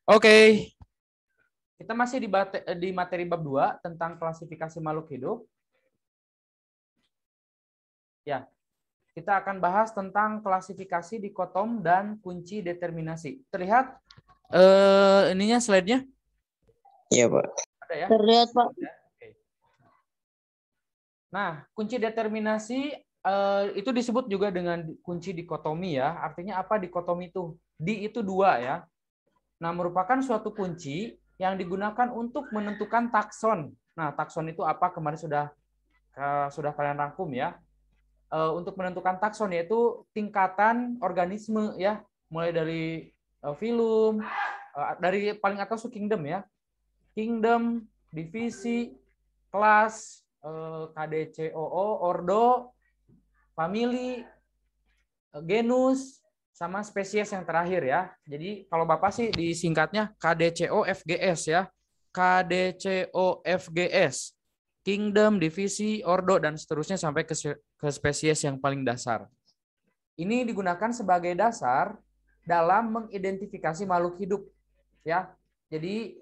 Oke, kita masih di materi bab 2 tentang klasifikasi makhluk hidup. Ya, kita akan bahas tentang klasifikasi dikotom dan kunci determinasi. Terlihat ininya slide-nya? Iya, Pak. Ada ya? Terlihat, Pak. Oke. Nah, kunci determinasi itu disebut juga dengan kunci dikotomi ya. Artinya apa dikotomi itu? Di itu dua ya. Nah, merupakan suatu kunci yang digunakan untuk menentukan takson. Nah, takson itu apa? Kemarin sudah kalian rangkum ya. Untuk menentukan takson yaitu tingkatan organisme ya, mulai dari filum, dari paling atas itu kingdom ya. Kingdom, divisi, kelas, KDCOO, ordo, family, genus, sama spesies yang terakhir ya. Jadi kalau Bapak sih disingkatnya KDCOFGS ya. KDCOFGS. Kingdom, divisi, ordo, dan seterusnya sampai ke spesies yang paling dasar. Ini digunakan sebagai dasar dalam mengidentifikasi makhluk hidup. Ya, jadi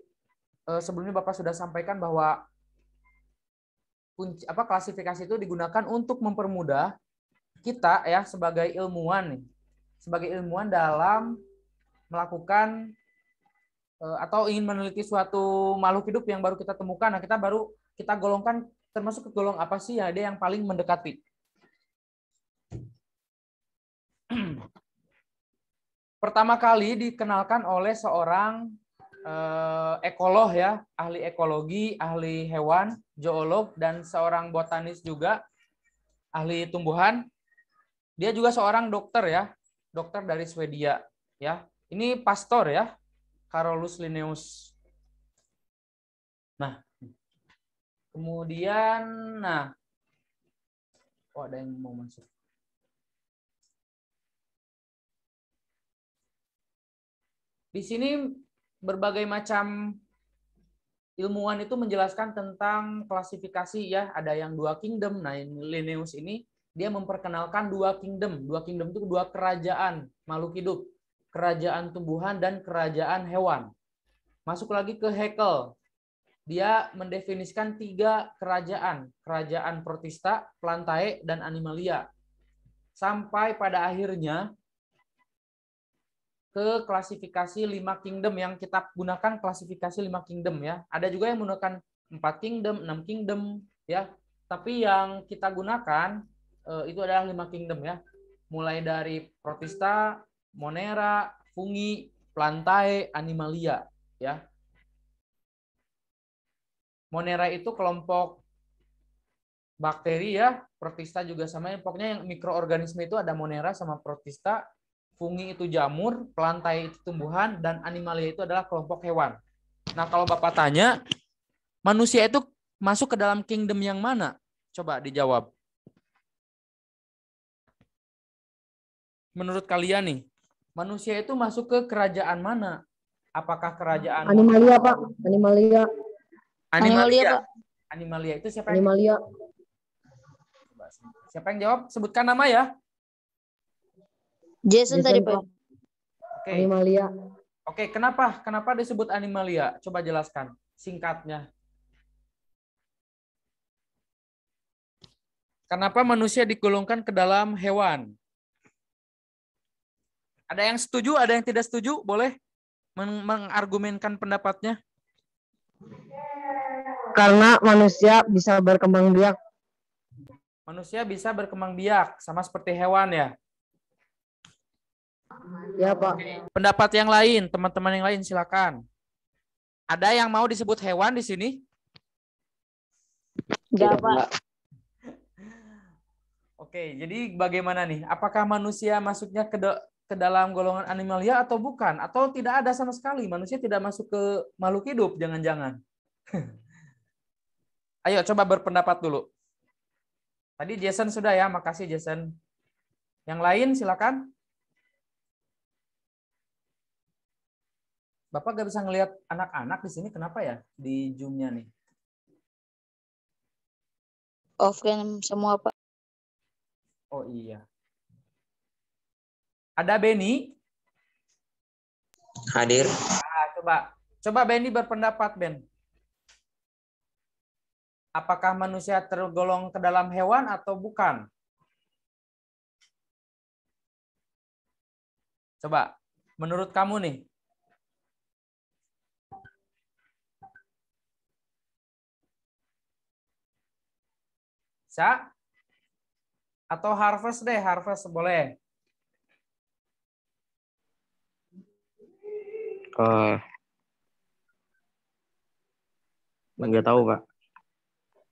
sebelumnya Bapak sudah sampaikan bahwa klasifikasi itu digunakan untuk mempermudah kita ya sebagai ilmuwan dalam melakukan atau ingin meneliti suatu makhluk hidup yang baru kita temukan. Nah, kita golongkan termasuk ke golong apa sih ya, ada yang paling mendekati. Pertama kali dikenalkan oleh seorang ekolog ya, ahli ekologi, ahli hewan, zoolog, dan seorang botanis juga, ahli tumbuhan. Dia juga seorang dokter ya, dokter dari Swedia ya. Ini pastor ya, Carolus Linnaeus. Nah, kemudian, ada yang mau masuk. Di sini berbagai macam ilmuwan itu menjelaskan tentang klasifikasi ya. Ada yang dua kingdom. Nah, Linnaeus ini dia memperkenalkan dua kingdom. Dua kingdom itu dua kerajaan makhluk hidup. Kerajaan tumbuhan dan kerajaan hewan. Masuk lagi ke Haeckel. Dia mendefinisikan tiga kerajaan. Kerajaan Protista, Plantae, dan Animalia. Sampai pada akhirnya ke klasifikasi 5 kingdom yang kita gunakan, klasifikasi 5 kingdom ya. Ada juga yang menggunakan 4 kingdom, 6 kingdom ya. Tapi yang kita gunakan itu adalah 5 kingdom ya. Mulai dari Protista, Monera, Fungi, Plantae, Animalia ya. Monera itu kelompok bakteri ya, Protista juga sama. Pokoknya yang mikroorganisme itu ada Monera sama Protista. Fungi itu jamur, Plantae itu tumbuhan, dan Animalia itu adalah kelompok hewan. Nah, kalau Bapak tanya, manusia itu masuk ke dalam kingdom yang mana? Coba dijawab. Menurut kalian nih, manusia itu masuk ke kerajaan mana? Apakah kerajaan Animalia, Pak. Animalia. Animalia, Pak. Animalia itu siapa yang Animalia. Siapa yang jawab? Sebutkan nama ya. Jason tadi, Pak. Oke. Animalia. Oke, kenapa disebut Animalia? Coba jelaskan singkatnya. Kenapa manusia digolongkan ke dalam hewan? Ada yang setuju, ada yang tidak setuju? Boleh mengargumenkan pendapatnya? Karena manusia bisa berkembang biak. Manusia bisa berkembang biak, sama seperti hewan ya? Ya, Pak. Pendapat yang lain, teman-teman yang lain silakan. Ada yang mau disebut hewan di sini? Enggak, Pak. Oke, jadi bagaimana nih? Apakah manusia masuknya ke dalam golongan animalia atau bukan? Atau tidak ada sama sekali? Manusia tidak masuk ke makhluk hidup, jangan-jangan. Ayo coba berpendapat dulu. Tadi Jason sudah ya, makasih Jason. Yang lain silakan. Bapak gak bisa ngelihat anak-anak di sini, kenapa ya di Zoom-nya nih? Off cam semua, Pak. Oh iya. Ada Benny? Hadir. Nah, itu Coba Benny berpendapat, Ben. Apakah manusia tergolong ke dalam hewan atau bukan? Coba, menurut kamu nih. Bisa? Atau harvest deh, harvest boleh. Nggak tahu, Pak.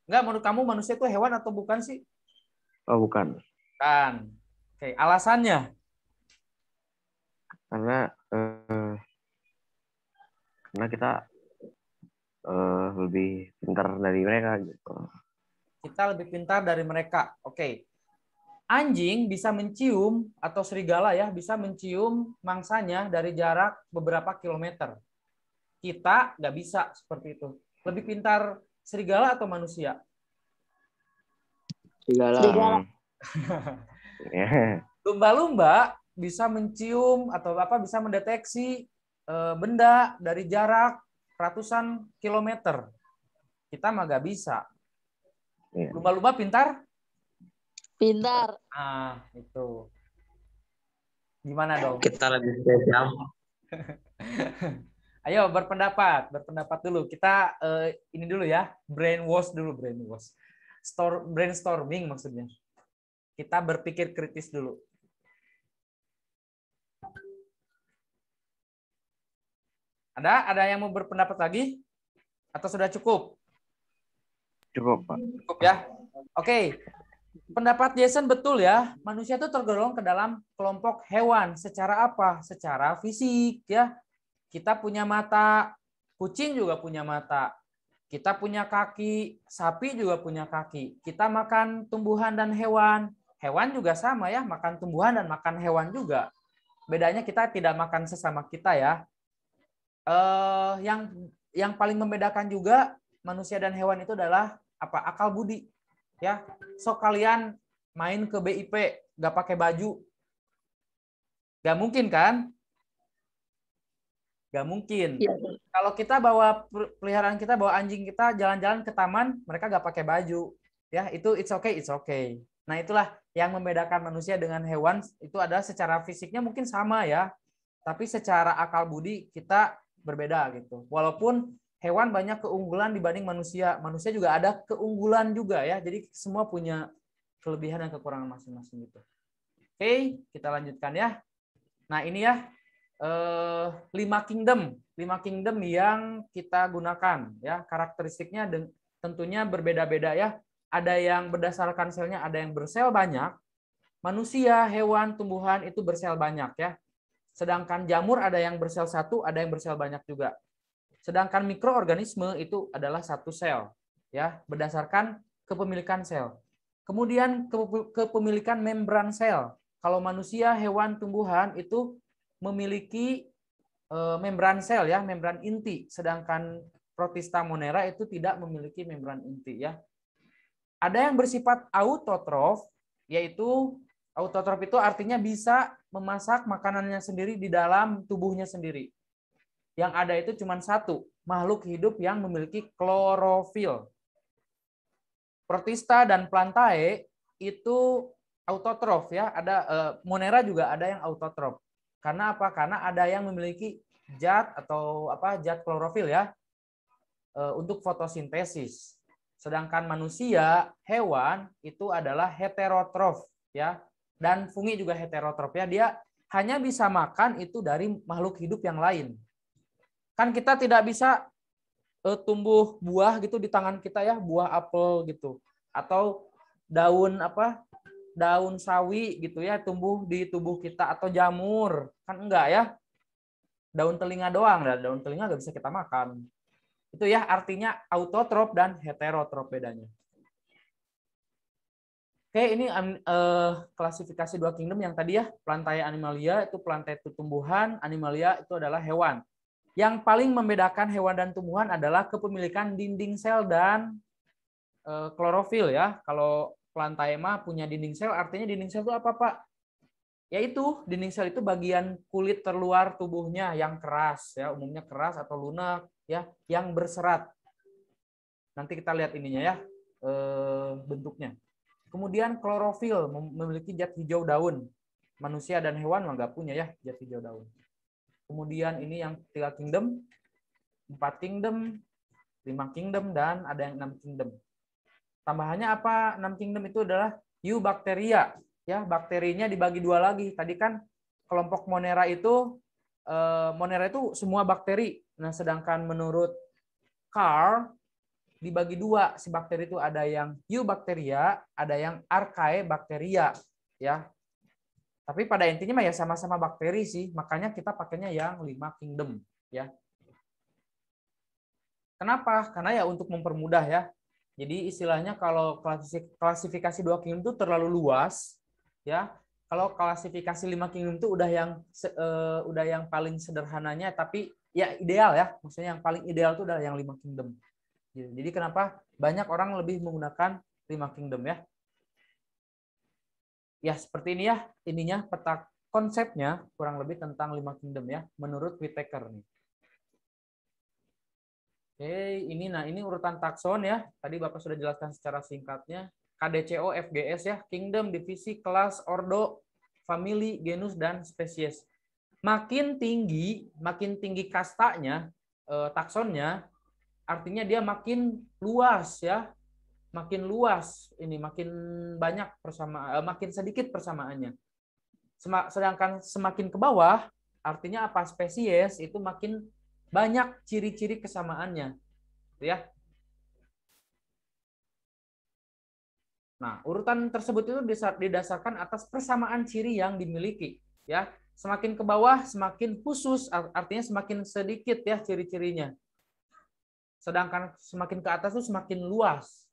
Enggak, menurut kamu manusia itu hewan atau bukan sih? Oh, bukan. Kan. Oke, alasannya? Karena kita lebih pintar dari mereka gitu. Kita lebih pintar dari mereka. Oke. Anjing bisa mencium, atau serigala ya, bisa mencium mangsanya dari jarak beberapa kilometer. Kita nggak bisa seperti itu. Lebih pintar serigala atau manusia? Serigala. Lumba-lumba bisa mencium atau bisa mendeteksi benda dari jarak ratusan kilometer. Kita mah nggak bisa. Lumba-lumba pintar? Pintar. Ah, itu. Gimana dong? Kita lebih spesial. Ayo berpendapat dulu. Kita ini dulu ya, brainwash. Brainstorming maksudnya. Kita berpikir kritis dulu. Ada yang mau berpendapat lagi? Atau sudah cukup? Cukup, Pak. Cukup ya. Oke. Pendapat Jason betul ya. Manusia itu tergolong ke dalam kelompok hewan. Secara apa? Secara fisik ya. Kita punya mata, kucing juga punya mata. Kita punya kaki, sapi juga punya kaki. Kita makan tumbuhan dan hewan. Hewan juga sama ya, makan tumbuhan dan makan hewan juga. Bedanya kita tidak makan sesama kita ya. Yang paling membedakan juga manusia dan hewan itu adalah apa? Akal budi. Ya, sok kalian main ke BIP nggak pakai baju, nggak mungkin kan? Nggak mungkin. Ya. Kalau kita bawa peliharaan kita, bawa anjing kita jalan-jalan ke taman, mereka nggak pakai baju, ya itu it's okay. Nah itulah yang membedakan manusia dengan hewan, itu adalah secara fisiknya mungkin sama ya, tapi secara akal budi kita berbeda gitu. Walaupun hewan banyak keunggulan dibanding manusia. Manusia juga ada keunggulan juga ya. Jadi semua punya kelebihan dan kekurangan masing-masing gitu. Oke, kita lanjutkan ya. Nah, ini ya 5 kingdom yang kita gunakan ya. Karakteristiknya tentunya berbeda-beda ya. Ada yang berdasarkan selnya, ada yang bersel banyak. Manusia, hewan, tumbuhan itu bersel banyak ya. Sedangkan jamur ada yang bersel satu, ada yang bersel banyak juga. Sedangkan mikroorganisme itu adalah satu sel, ya, berdasarkan kepemilikan sel. Kemudian kepemilikan membran sel. Kalau manusia, hewan, tumbuhan itu memiliki membran sel, ya, membran inti. Sedangkan Protista monera itu tidak memiliki membran inti, ya. Ada yang bersifat autotrof, yaitu autotrof itu artinya bisa memasak makanannya sendiri di dalam tubuhnya sendiri. Yang ada itu cuma satu, makhluk hidup yang memiliki klorofil. Protista dan Plantae itu autotrof ya, ada monera juga ada yang autotrof. Karena apa? Karena ada yang memiliki zat atau zat klorofil ya untuk fotosintesis. Sedangkan manusia, hewan itu adalah heterotrof ya, dan fungi juga heterotrof ya. Dia hanya bisa makan itu dari makhluk hidup yang lain. Kan kita tidak bisa tumbuh buah gitu di tangan kita ya, buah apel gitu, atau daun daun sawi gitu ya tumbuh di tubuh kita, atau jamur, kan enggak ya. Daun telinga doang, daun telinga nggak bisa kita makan. Itu ya artinya autotrof dan heterotrof bedanya. Oke, ini klasifikasi 2 kingdom yang tadi ya, Plantae animalia itu Plantae itu tumbuhan, animalia itu adalah hewan. Yang paling membedakan hewan dan tumbuhan adalah kepemilikan dinding sel dan klorofil ya. Kalau Plantae punya dinding sel, artinya dinding sel itu apa, Pak? Yaitu dinding sel itu bagian kulit terluar tubuhnya yang keras ya, umumnya keras atau lunak ya, yang berserat. Nanti kita lihat ininya ya, bentuknya. Kemudian klorofil memiliki zat hijau daun. Manusia dan hewan nggak punya ya zat hijau daun. Kemudian ini yang 3 kingdom, 4 kingdom, 5 kingdom, dan ada yang 6 kingdom. Tambahannya apa? 6 kingdom itu adalah eubacteria. Ya, bakterinya dibagi 2 lagi. Tadi kan kelompok Monera itu semua bakteri. Nah, sedangkan menurut Carl dibagi 2 si bakteri itu, ada yang eubacteria, ada yang archaebacteria ya. Tapi pada intinya mah ya sama-sama bakteri sih, makanya kita pakainya yang 5 kingdom ya. Kenapa? Karena ya untuk mempermudah ya. Jadi istilahnya kalau klasifikasi 2 kingdom itu terlalu luas ya. Kalau klasifikasi 5 kingdom itu udah yang paling sederhananya, tapi ya ideal ya. Maksudnya yang paling ideal itu adalah yang 5 kingdom. Jadi kenapa banyak orang lebih menggunakan 5 kingdom ya. Ya seperti ini ya, ininya peta konsepnya kurang lebih tentang 5 kingdom ya, menurut Whittaker nih. Oke, ini urutan takson ya. Tadi Bapak sudah jelaskan secara singkatnya. KDCO, FGS ya, kingdom, divisi, kelas, ordo, family, genus, dan spesies. Makin tinggi kastanya, taksonnya, artinya dia makin luas ya. Makin luas ini, makin banyak makin sedikit persamaannya. Sedangkan semakin ke bawah artinya apa? Spesies itu makin banyak ciri-ciri kesamaannya, ya. Nah, urutan tersebut itu didasarkan atas persamaan ciri yang dimiliki, ya. Semakin ke bawah semakin khusus, artinya semakin sedikit ya ciri-cirinya. Sedangkan semakin ke atas itu semakin luas.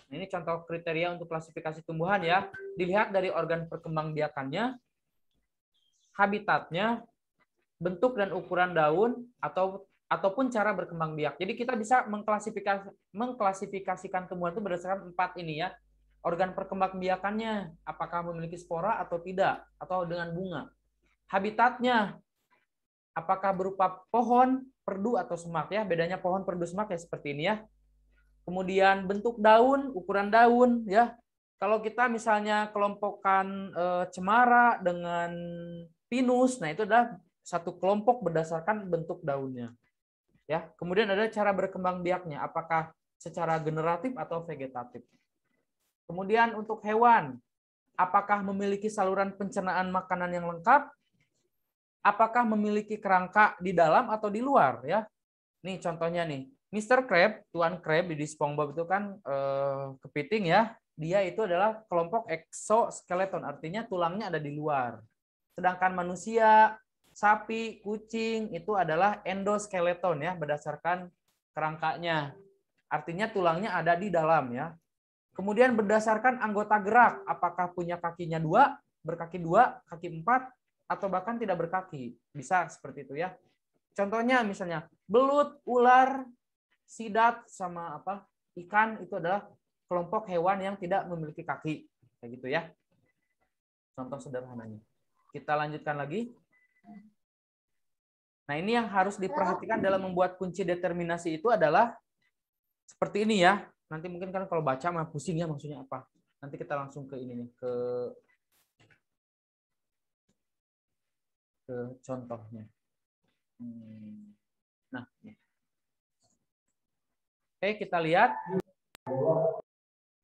Ini contoh kriteria untuk klasifikasi tumbuhan ya. Dilihat dari organ perkembangbiakannya, habitatnya, bentuk dan ukuran daun, ataupun cara berkembang biak. Jadi kita bisa mengklasifikasikan tumbuhan itu berdasarkan 4 ini ya. Organ perkembangbiakannya, apakah memiliki spora atau tidak, atau dengan bunga. Habitatnya, apakah berupa pohon, perdu, atau semak ya. Bedanya pohon, perdu, semak ya seperti ini ya. Kemudian bentuk daun, ukuran daun ya. Kalau kita misalnya kelompokkan cemara dengan pinus, nah itu adalah satu kelompok berdasarkan bentuk daunnya. Ya, kemudian ada cara berkembang biaknya, apakah secara generatif atau vegetatif. Kemudian untuk hewan, apakah memiliki saluran pencernaan makanan yang lengkap? Apakah memiliki kerangka di dalam atau di luar ya? Nih contohnya nih. Mr. Crab, Tuan Crab di SpongeBob itu kan kepiting ya. Dia itu adalah kelompok exoskeleton, artinya tulangnya ada di luar. Sedangkan manusia, sapi, kucing itu adalah endoskeleton ya, berdasarkan kerangkanya. Artinya tulangnya ada di dalam ya. Kemudian berdasarkan anggota gerak, apakah punya kakinya 2, berkaki 2, kaki 4, atau bahkan tidak berkaki. Bisa seperti itu ya. Contohnya misalnya belut, ular, sidat sama ikan itu adalah kelompok hewan yang tidak memiliki kaki, kayak gitu ya. Contoh sederhananya. Kita lanjutkan lagi. Nah, ini yang harus diperhatikan dalam membuat kunci determinasi itu adalah seperti ini ya. Nanti mungkin kan kalau baca mah pusing ya maksudnya apa. Nanti kita langsung ke ini nih, ke contohnya. Nah, oke, kita lihat.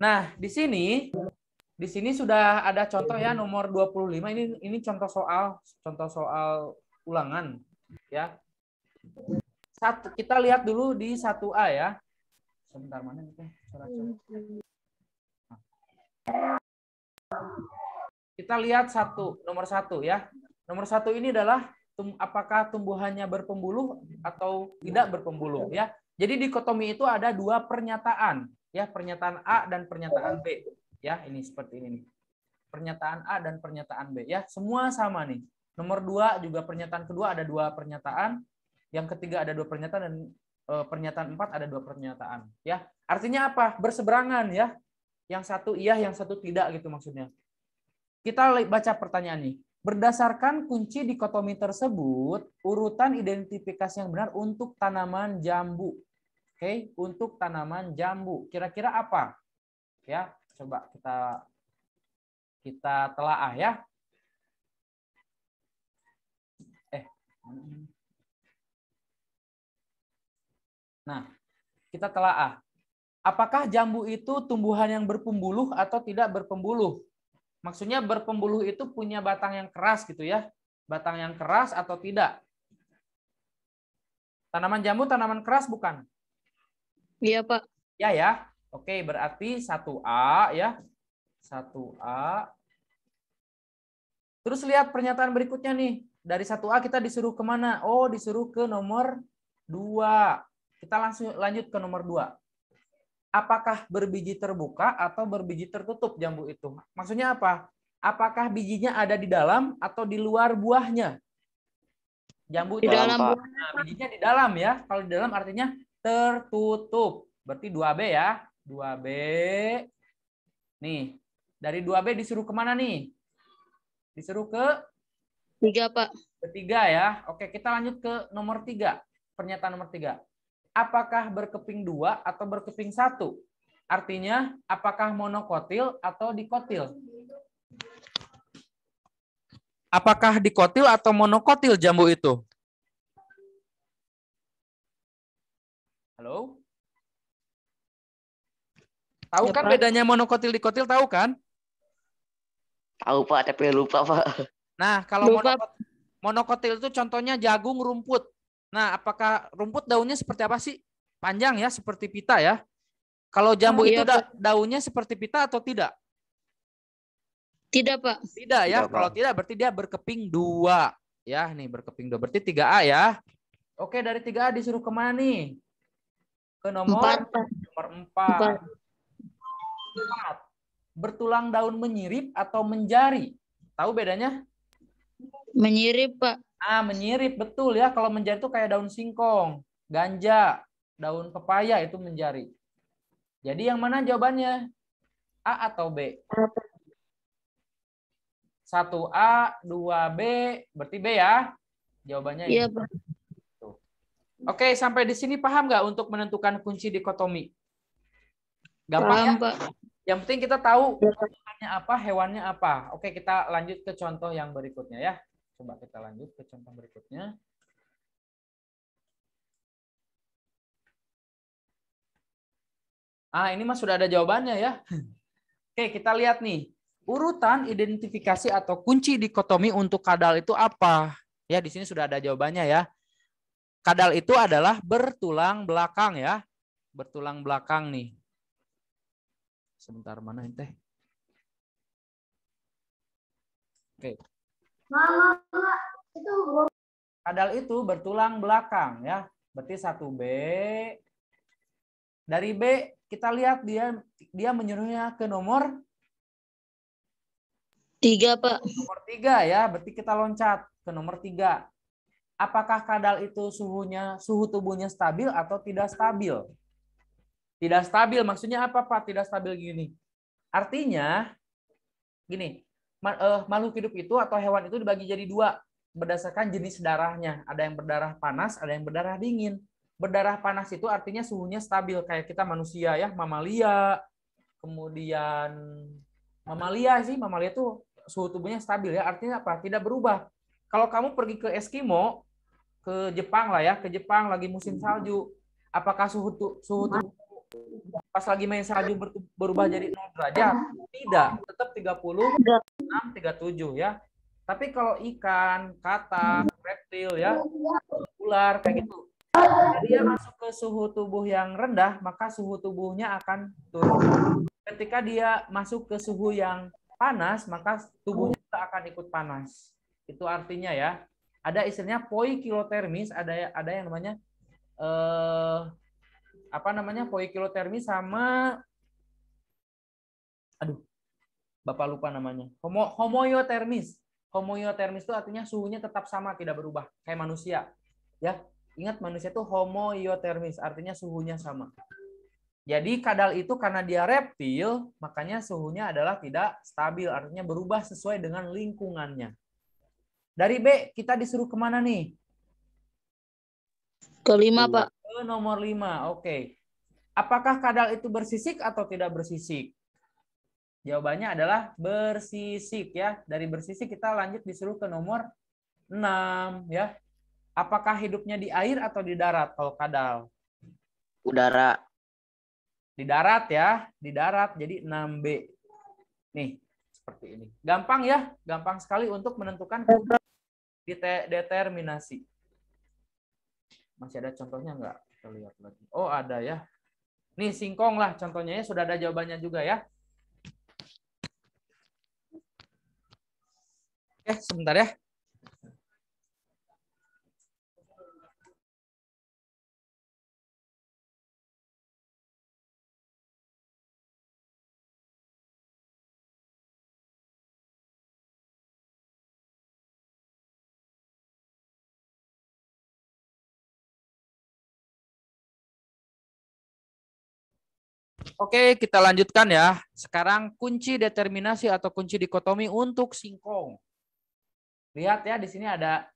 Nah, di sini sudah ada contoh ya nomor 25. Ini contoh soal ulangan ya. Kita lihat dulu di 1A ya. Sebentar, mana itu? Kita lihat nomor 1 ya. Nomor 1 ini adalah apakah tumbuhannya berpembuluh atau tidak berpembuluh ya. Jadi dikotomi itu ada 2 pernyataan ya, pernyataan A dan pernyataan B ya. Ini seperti ini nih. Pernyataan A dan pernyataan B ya. Semua sama nih. Nomor 2 juga pernyataan kedua ada 2 pernyataan, yang ketiga ada 2 pernyataan, dan pernyataan 4 ada 2 pernyataan ya. Artinya apa? Berseberangan ya. Yang satu iya, yang satu tidak gitu maksudnya. Kita baca pertanyaan nih. Berdasarkan kunci dikotomi tersebut, urutan identifikasi yang benar untuk tanaman jambu. Oke, untuk tanaman jambu. Kira-kira apa? Ya, coba kita telaah ya. Nah, kita telaah. Apakah jambu itu tumbuhan yang berpembuluh atau tidak berpembuluh? Maksudnya berpembuluh itu punya batang yang keras gitu ya. Batang yang keras atau tidak? Tanaman jambu tanaman keras bukan? Iya, Pak. Ya ya. Oke, berarti 1A ya. 1A. Terus lihat pernyataan berikutnya nih. Dari 1A kita disuruh kemana? Oh, disuruh ke nomor 2. Kita langsung lanjut ke nomor 2. Apakah berbiji terbuka atau berbiji tertutup jambu itu? Maksudnya apa? Apakah bijinya ada di dalam atau di luar buahnya? Jambu Di itu dalam Pak. buah. nah, bijinya di dalam ya. Kalau di dalam artinya tertutup. Berarti 2B ya. 2B. Nih, dari 2B disuruh kemana nih? Disuruh ke 3, Pak. ketiga ya. Oke, kita lanjut ke nomor 3. Pernyataan nomor 3. Apakah berkeping 2 atau berkeping 1? Artinya, apakah monokotil atau dikotil? Apakah dikotil atau monokotil jambu itu? Halo? Tahu Ya, kan Pak. bedanya monokotil dikotil, tahu kan? Tahu Pak, tapi lupa Pak. Nah, kalau Lupa. monokotil itu contohnya jagung, rumput. Nah, apakah rumput daunnya seperti apa sih? Panjang ya, seperti pita ya. Kalau jambu itu Iya, Pak. daunnya seperti pita atau tidak? Tidak, Pak. Tidak ya. Tidak, Kalau Pak. tidak berarti dia berkeping 2. Ya, nih berkeping 2. Berarti 3A ya. Oke, dari 3A disuruh kemana nih? Ke 4, nomor Pak. 4. 4. Bertulang daun menyirip atau menjari? Tahu bedanya? Menyirip, Pak. Menyirip betul ya. Kalau menjari itu kayak daun singkong, ganja, daun pepaya itu menjari. Jadi yang mana jawabannya? A atau B? 1A, 2B, berarti B ya. Jawabannya Iya, ini. Pak. Oke, sampai di sini paham nggak untuk menentukan kunci dikotomi? Gampang ya? Paham, Pak. Yang penting kita tahu tumbuhannya apa, hewannya apa. Oke, kita lanjut ke contoh yang berikutnya ya. Coba kita lanjut ke contoh berikutnya. Ini mah sudah ada jawabannya ya. Oke, kita lihat nih. Urutan identifikasi atau kunci dikotomi untuk kadal itu apa? Ya, di sini sudah ada jawabannya ya. Kadal itu adalah bertulang belakang ya. Bertulang belakang nih. Sebentar, mana ini teh? Oke. Kadal itu bertulang belakang ya. Berarti 1B. Dari B kita lihat dia menyuruhnya ke nomor 3, Pak. nomor 3 ya. Berarti kita loncat ke nomor 3. Apakah kadal itu suhu tubuhnya stabil atau tidak stabil? Tidak stabil maksudnya apa Pak? Tidak stabil gini. Artinya gini, makhluk hidup itu atau hewan itu dibagi jadi 2 berdasarkan jenis darahnya. Ada yang berdarah panas, ada yang berdarah dingin. Berdarah panas itu artinya suhunya stabil kayak kita manusia ya, mamalia. Kemudian mamalia itu suhu tubuhnya stabil ya. Artinya apa? Tidak berubah. Kalau kamu pergi ke Eskimo, ke Jepang lah ya, ke Jepang lagi musim salju, apakah suhu tubuh pas lagi main salju berubah jadi 0 derajat? Tidak, tetap 36, 37 ya. Tapi kalau ikan, katak, reptil ya, ular kayak gitu, jika dia masuk ke suhu tubuh yang rendah, maka suhu tubuhnya akan turun. Ketika dia masuk ke suhu yang panas, maka tubuhnya juga akan ikut panas. Itu artinya ya. Ada istilahnya poikilotermis, ada yang namanya poikilotermis sama Bapak lupa namanya. Homoiotermis. Homoiotermis itu artinya suhunya tetap sama, tidak berubah kayak manusia. Ya, ingat manusia itu homoiotermis, artinya suhunya sama. Jadi kadal itu karena dia reptil, makanya suhunya adalah tidak stabil, artinya berubah sesuai dengan lingkungannya. Dari B, kita disuruh kemana nih? Kelima, Pak. Ke nomor 5, oke. Apakah kadal itu bersisik atau tidak bersisik? Jawabannya adalah bersisik ya. Dari bersisik kita lanjut disuruh ke nomor 6 ya. Apakah hidupnya di air atau di darat kalau kadal? Udara. Di darat ya, di darat. Jadi 6B. Nih, seperti ini. Gampang ya, gampang sekali untuk menentukan determinasi. Masih ada contohnya nggak? Kita lihat lagi. Oh, ada ya. Nih, singkong lah contohnya ya. Sudah ada jawabannya juga ya. Oke, sebentar ya. Oke, kita lanjutkan ya. Sekarang kunci determinasi atau kunci dikotomi untuk singkong. Lihat ya, di sini ada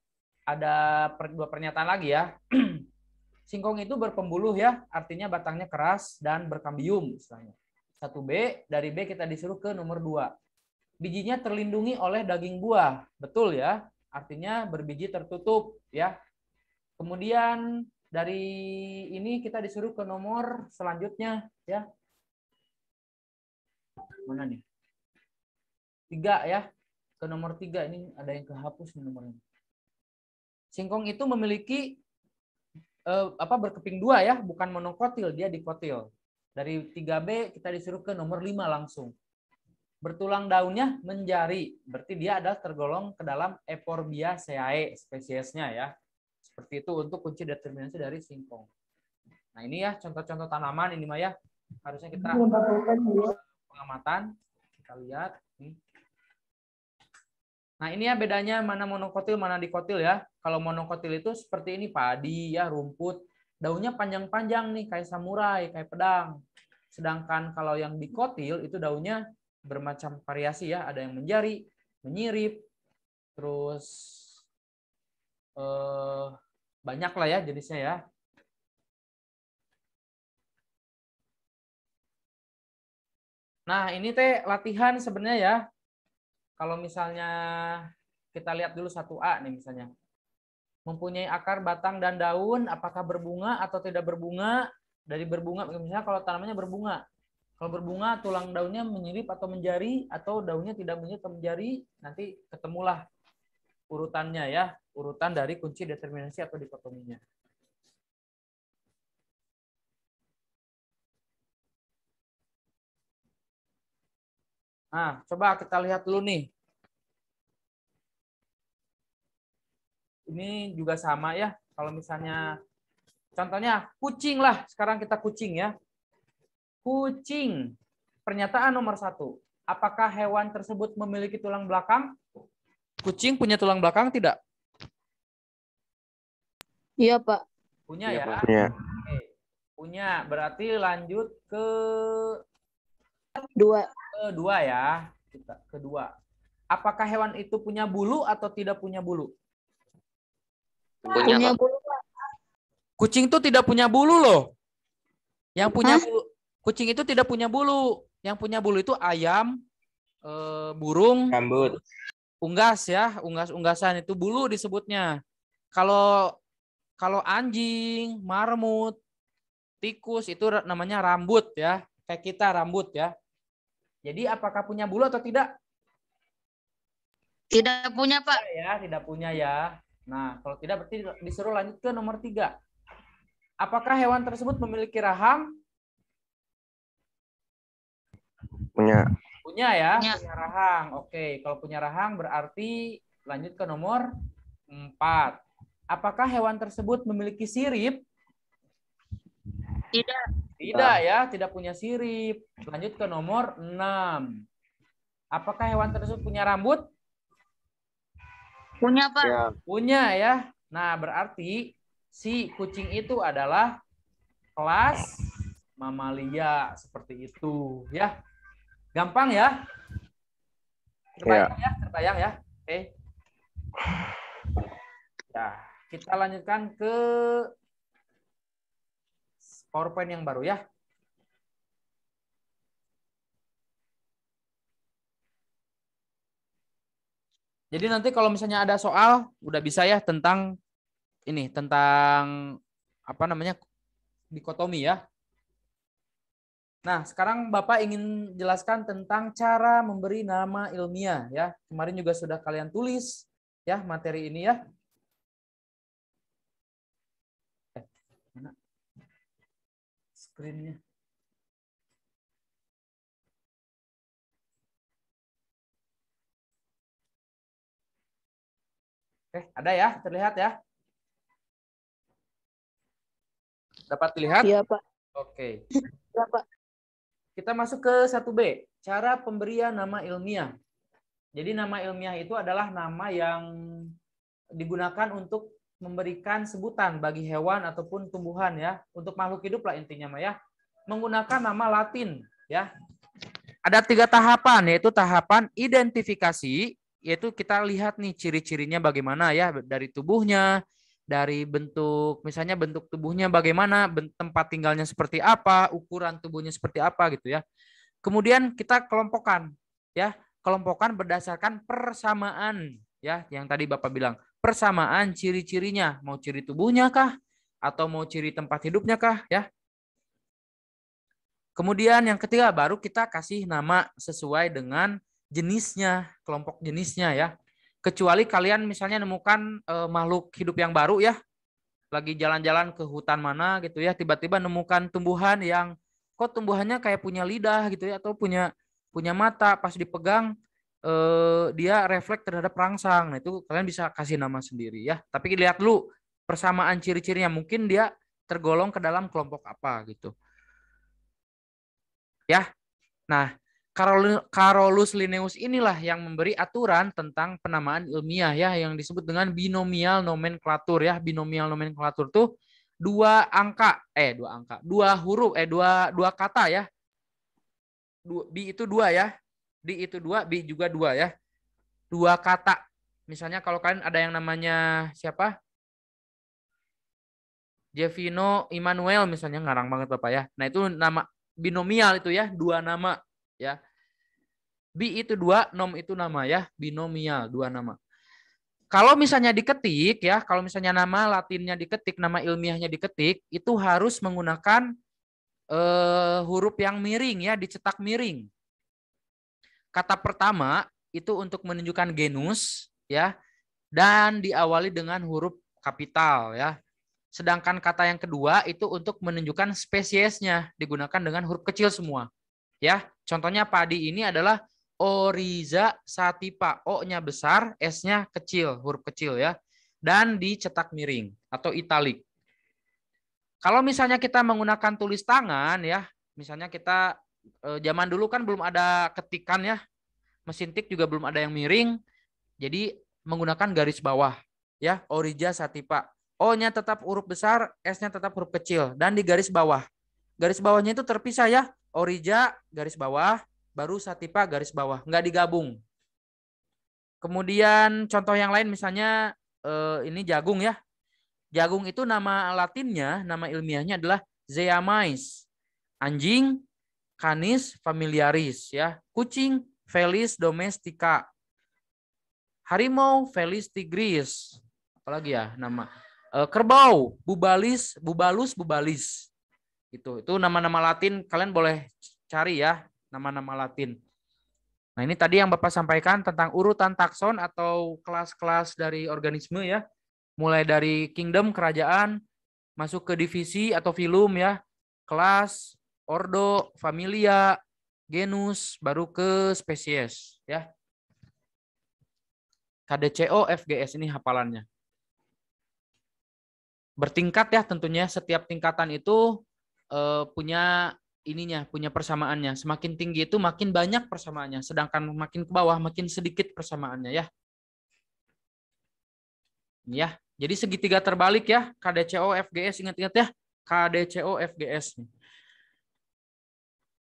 dua pernyataan lagi ya. Singkong itu berpembuluh ya, artinya batangnya keras dan berkambium istilahnya. 1B, dari B kita disuruh ke nomor 2. Bijinya terlindungi oleh daging buah. Betul ya, artinya berbiji tertutup ya. Kemudian dari ini kita disuruh ke nomor selanjutnya ya. Mana nih? 3 ya. Ke nomor 3 ini ada yang kehapus nih nomornya. Singkong itu memiliki berkeping 2 ya, bukan monokotil, dia dikotil. Dari 3B kita disuruh ke nomor 5 langsung. Bertulang daunnya menjari, berarti dia adalah tergolong ke dalam Ephorbiaceae spesiesnya ya. Seperti itu untuk kunci determinasi dari singkong. Nah, ini ya contoh-contoh tanaman ini Maya. Harusnya kita pengamatan. Kita lihat nih. Nah, ini ya bedanya mana monokotil, mana dikotil ya. Kalau monokotil itu seperti ini, padi ya, rumput. Daunnya panjang-panjang nih, kayak samurai, kayak pedang. Sedangkan kalau yang dikotil itu daunnya bermacam variasi ya. Ada yang menjari, menyirip, terus banyak lah ya jenisnya ya. Nah, ini teh latihan sebenarnya ya. Kalau misalnya kita lihat dulu 1A nih misalnya. Mempunyai akar, batang, dan daun, apakah berbunga atau tidak berbunga? Dari berbunga, misalnya kalau tanamannya berbunga. Kalau berbunga, tulang daunnya menyirip atau menjari, atau daunnya tidak menyirip atau menjari, nanti ketemulah urutannya ya. Urutan dari kunci determinasi atau dikotominya. Nah, coba kita lihat dulu nih. Ini juga sama ya. Kalau misalnya, contohnya kucing lah. Sekarang kita kucing ya. Kucing. Pernyataan nomor 1. Apakah hewan tersebut memiliki tulang belakang? Kucing punya tulang belakang tidak? Iya, Pak. Punya Iya, ya? Pak. Punya. Oke. Punya. Berarti lanjut ke 2. kedua ya. Kedua. Apakah hewan itu punya bulu atau tidak punya bulu? Punya, Punya Pak. bulu, Pak. Kucing itu tidak punya bulu loh. Yang punya Hah? bulu, kucing itu tidak punya bulu. Yang punya bulu itu ayam, burung, Rambut. unggas ya, unggas-unggasan itu bulu disebutnya. Kalau anjing, marmut, tikus itu namanya rambut ya, kayak kita rambut ya. Jadi apakah punya bulu atau tidak? Tidak punya, Pak. Ya, tidak punya ya. Nah, kalau tidak berarti disuruh lanjut ke nomor 3. Apakah hewan tersebut memiliki rahang? Punya. Punya ya, Punya. punya rahang. Oke, kalau punya rahang berarti lanjut ke nomor 4. Apakah hewan tersebut memiliki sirip? Tidak. Tidak ya, tidak punya sirip. Lanjut ke nomor 6. Apakah hewan tersebut punya rambut? Punya, Pak. Ya. Punya ya. Nah, berarti si kucing itu adalah kelas mamalia seperti itu ya. Gampang ya? Terbayang ya, terbayang ya. Oke. Ya, kita lanjutkan ke PowerPoint yang baru ya. Jadi nanti kalau misalnya ada soal udah bisa ya tentang ini, tentang apa namanya, dikotomi ya. Nah, sekarang Bapak ingin jelaskan tentang cara memberi nama ilmiah ya. Kemarin juga sudah kalian tulis ya materi ini ya. Mana screen-nya? Oke, ada ya, terlihat ya. Dapat dilihat? Iya, Pak. Oke. Iya, Pak. Kita masuk ke 1B, cara pemberian nama ilmiah. Jadi nama ilmiah itu adalah nama yang digunakan untuk memberikan sebutan bagi hewan ataupun tumbuhan ya, untuk makhluk hidup lah intinya mah ya. Menggunakan nama Latin ya. Ada 3 tahapan, yaitu tahapan identifikasi, yaitu kita lihat nih ciri-cirinya bagaimana ya, dari tubuhnya, dari bentuk, misalnya bentuk tubuhnya bagaimana, tempat tinggalnya seperti apa, ukuran tubuhnya seperti apa gitu ya. Kemudian kita kelompokkan ya, kelompokkan berdasarkan persamaan ya, yang tadi Bapak bilang, persamaan ciri-cirinya, mau ciri tubuhnya kah atau mau ciri tempat hidupnya kah ya. Kemudian yang ketiga baru kita kasih nama sesuai dengan jenisnya, kelompok jenisnya ya. Kecuali kalian misalnya nemukan makhluk hidup yang baru ya, lagi jalan-jalan ke hutan mana gitu ya, tiba-tiba nemukan tumbuhan yang kok tumbuhannya kayak punya lidah gitu ya, atau punya mata, pas dipegang dia refleks terhadap rangsang. Nah, itu kalian bisa kasih nama sendiri ya. Tapi lihat dulu persamaan ciri-cirinya, mungkin dia tergolong ke dalam kelompok apa gitu. Ya. Nah, Carolus Linnaeus inilah yang memberi aturan tentang penamaan ilmiah ya, yang disebut dengan binomial nomenklatur ya. Binomial nomenklatur tuh dua huruf, dua kata ya. Bi itu 2 ya. Di itu 2, bi juga 2 ya. 2 kata. Misalnya kalau kalian ada yang namanya siapa? Jevino Immanuel misalnya, ngarang banget Bapak ya. Nah, itu nama binomial itu ya, 2 nama ya. Bi itu 2, nom itu nama ya, binomial 2 nama. Kalau misalnya diketik ya, kalau misalnya nama Latinnya diketik, nama ilmiahnya diketik, itu harus menggunakan huruf yang miring ya, dicetak miring. Kata pertama itu untuk menunjukkan genus ya, dan diawali dengan huruf kapital ya. Sedangkan kata yang kedua itu untuk menunjukkan spesiesnya, digunakan dengan huruf kecil semua. Ya, contohnya padi ini adalah Oryza sativa, O-nya besar, S-nya kecil, huruf kecil ya. Dan dicetak miring atau italik. Kalau misalnya kita menggunakan tulis tangan ya, misalnya kita zaman dulu kan belum ada ketikan ya. Mesin tik juga belum ada yang miring. Jadi menggunakan garis bawah ya, Oryza sativa. O-nya tetap huruf besar, S-nya tetap huruf kecil, dan di garis bawah. Garis bawahnya itu terpisah ya, Oryza garis bawah, baru sativa garis bawah, nggak digabung. Kemudian contoh yang lain misalnya ini jagung ya. Jagung itu nama Latinnya, nama ilmiahnya adalah Zeamais. Anjing, Canis familiaris ya. Kucing, Felis domestica. Harimau, Felis tigris. Apalagi ya nama. Kerbau, bubalus bubalis. Itu nama-nama Latin, kalian boleh cari ya nama-nama Latin. Nah, ini tadi yang Bapak sampaikan tentang urutan takson atau kelas-kelas dari organisme ya. Mulai dari kingdom, kerajaan, masuk ke divisi atau filum ya. Kelas, ordo, familia, genus, baru ke spesies ya. KDCO, FGS ini hafalannya. Bertingkat ya tentunya, setiap tingkatan itu punya punya persamaannya. Semakin tinggi itu makin banyak persamaannya, sedangkan makin ke bawah makin sedikit persamaannya ya. Ya, jadi segitiga terbalik ya, KDCO FGS, ingat-ingat ya, KDCO FGS.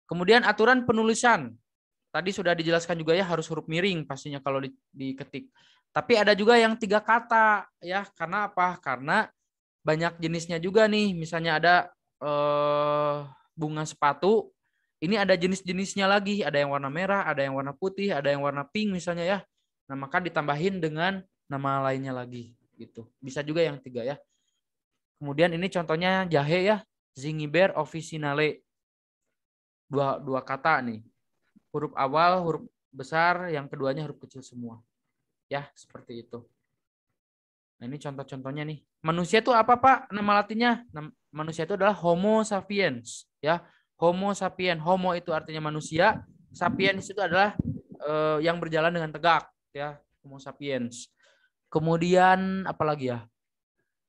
Kemudian aturan penulisan. Tadi sudah dijelaskan juga ya, harus huruf miring pastinya kalau diketik. Tapi ada juga yang 3 kata ya. Karena apa? Karena banyak jenisnya juga nih. Misalnya ada bunga sepatu. Ini ada jenis-jenisnya lagi. Ada yang warna merah, ada yang warna putih, ada yang warna pink misalnya ya. Nah, maka ditambahin dengan nama lainnya lagi gitu. Bisa juga yang 3 ya. Kemudian ini contohnya jahe ya. Zingiber officinale. Dua kata nih. Huruf awal, huruf besar, yang keduanya huruf kecil semua. Ya, seperti itu. Nah, ini contoh-contohnya nih. Manusia itu apa, Pak? Nama latinnya? Manusia itu adalah Homo sapiens, ya. Homo sapiens. Homo itu artinya manusia, sapiens itu adalah yang berjalan dengan tegak, ya. Homo sapiens. Kemudian apa lagi ya?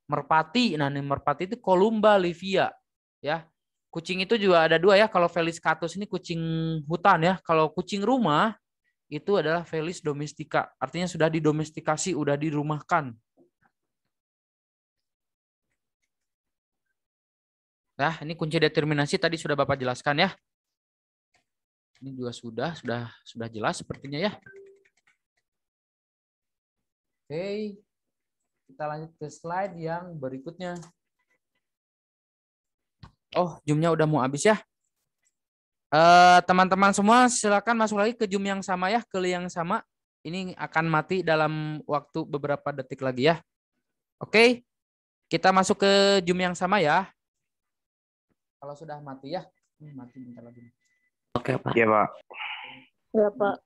Merpati. Nah, ini merpati itu Columba livia, ya. Kucing itu juga ada 2 ya. Kalau Felis catus ini kucing hutan ya. Kalau kucing rumah itu adalah Felis domestica. Artinya sudah didomestikasi, udah dirumahkan. Nah, ini kunci determinasi tadi sudah Bapak jelaskan ya. Ini juga sudah jelas sepertinya ya. Oke. Kita lanjut ke slide yang berikutnya. Oh, zoom-nya udah mau habis ya. Teman-teman semua silakan masuk lagi ke zoom yang sama ya, ke link yang sama. Ini akan mati dalam waktu beberapa detik lagi ya. Oke. Kita masuk ke zoom yang sama ya. Kalau sudah mati ya. Mati bentar lagi. Oke, Pak. Iya, Pak. Ya, Pak.